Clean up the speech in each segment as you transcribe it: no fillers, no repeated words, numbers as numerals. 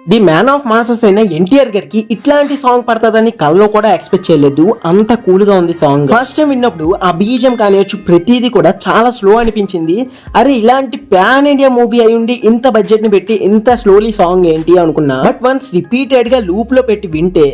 The man of masses అయిన ఎన్టీఆర్ గారికి ఇట్లాంటి సాంగ్ పడుతుందని కల్లో కూడా ఎక్స్పెక్ట్ చేయలేదు. అంత కూల్ గా ఉంది సాంగ్. ఫస్ట్ టైం విన్నప్పుడు ఆ బీజిఎం కానివచ్చు ప్రతిదీ కూడా చాలా స్లో అనిపించింది. అరే ఇలాంటి ప్యాన్ ఇండియా మూవీ అయి ఉండి ఇంత బడ్జెట్ ని పెట్టి ఇంత స్లోలీ సాంగ్ ఏంటి అనుకున్నా. బట్ వన్స్ రిపీటెడ్ గా లూప్ లో పెట్టి వింటే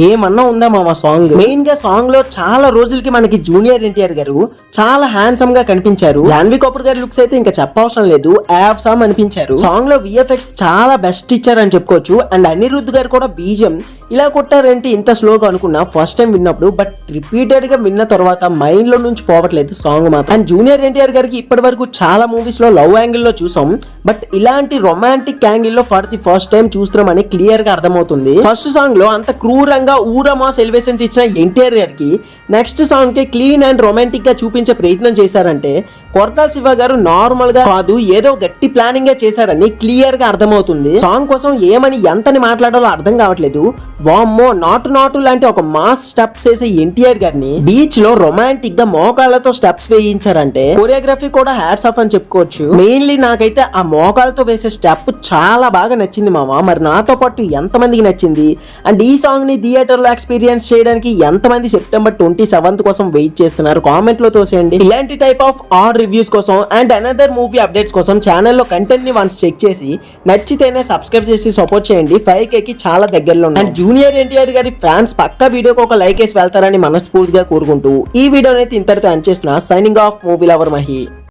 ఏమన్నా ఉందా మామ సాంగ్. మెయిన్ గా సాంగ్ లో చాలా రోజులకి మనకి జూనియర్ ఎన్టీఆర్ గారు చాలా హ్యాండ్సమ్ గా కనిపించారు. జాన్వీ కపూర్ గారి లుక్స్ అయితే ఇంకా చెప్పవసరం లేదు, యాప్సామ్ అనిపించారు. సాంగ్ లో విఎఫ్ఎక్స్ చాలా బెస్ట్ ఇచ్చారని చెప్పుకోవచ్చు. అండ్ అనిరుద్ధ్ గారు కూడా బీజిఎం ఇలా కొట్టారేంటి ఇంత స్లోగా అనుకున్నా ఫస్ట్ టైం విన్నప్పుడు. బట్ రిపీటెడ్ గా విన్న తర్వాత మైండ్ లో నుంచి పోవట్లేదు సాంగ్ మాత్రం. అండ్ జూనియర్ ఎన్టీఆర్ గారికి ఇప్పటి వరకు చాలా మూవీస్ లో లవ్ యాంగిల్ లో చూసాం. బట్ ఇలాంటి రొమాంటిక్ యాంగిల్ లో ఫర్ ది ఫస్ట్ టైం చూస్తున్నామని క్లియర్ గా అర్థమవుతుంది. ఫస్ట్ సాంగ్ లో అంత క్రూరంగా ఊరమాస్ ఎలివేషన్స్ ఇచ్చిన ఎన్టీఆర్ గారికి నెక్స్ట్ సాంగ్ కి క్లీన్ అండ్ రొమాంటిక్ గా చూపించే ప్రయత్నం చేశారంటే కొరటాల శివ గారు నార్మల్ గా కాదు ఏదో గట్టి ప్లానింగ్ గా చేశారని క్లియర్ గా అర్థమవుతుంది. సాంగ్ కోసం ఏమని ఎంతని మాట్లాడాలో అర్థం కావట్లేదు. వామ్మో నాటు లాంటి ఒక మాస్ స్టెప్స్ వేసే ఎన్టీఆర్ గారిని బీచ్ లో రొమాంటిక్ గా మోకాళ్ళతో స్టెప్స్ వేయించారంటే కొరియోగ్రఫీ కూడా హ్యాట్స్ ఆఫ్ అని చెప్పుకోవచ్చు. మెయిన్లీ నాకైతే ఆ మోకాళ్ళతో వేసే స్టెప్ చాలా బాగా నచ్చింది మామ. మరి నాతో పాటు ఎంతమందికి నచ్చింది అండ్ ఈ సాంగ్ ని థియేటర్ లో ఎక్స్పీరియన్స్ చేయడానికి ఎంతమంది సెప్టెంబర్ 27 కోసం వెయిట్ చేస్తున్నారు కామెంట్ లో తోసేయండి. ఇలాంటి టైప్ ఆఫ్ ఆర్ రివ్యూస్ కోసం అండ్ అనదర్ మూవీ అప్డేట్స్ కోసం ఛానల్లో కంటెంట్ ని వన్స్ చెక్ చేసి నచ్చితేనే సబ్స్క్రైబ్ చేసి సపోర్ట్ చేయండి. 5K కి చాలా దగ్గరలో ఉంది. అండ్ జూనియర్ ఎన్టీఆర్ గారి ఫ్యాన్స్ పక్కా వీడియోకి ఒక లైక్ వేసి వెళ్తారని మనస్ఫూర్తిగా కోరుకుంటూ ఈ వీడియోనైతే ఇంతటితో ఎండ్ చేస్తున్నా. Signing off movie lover Mahi.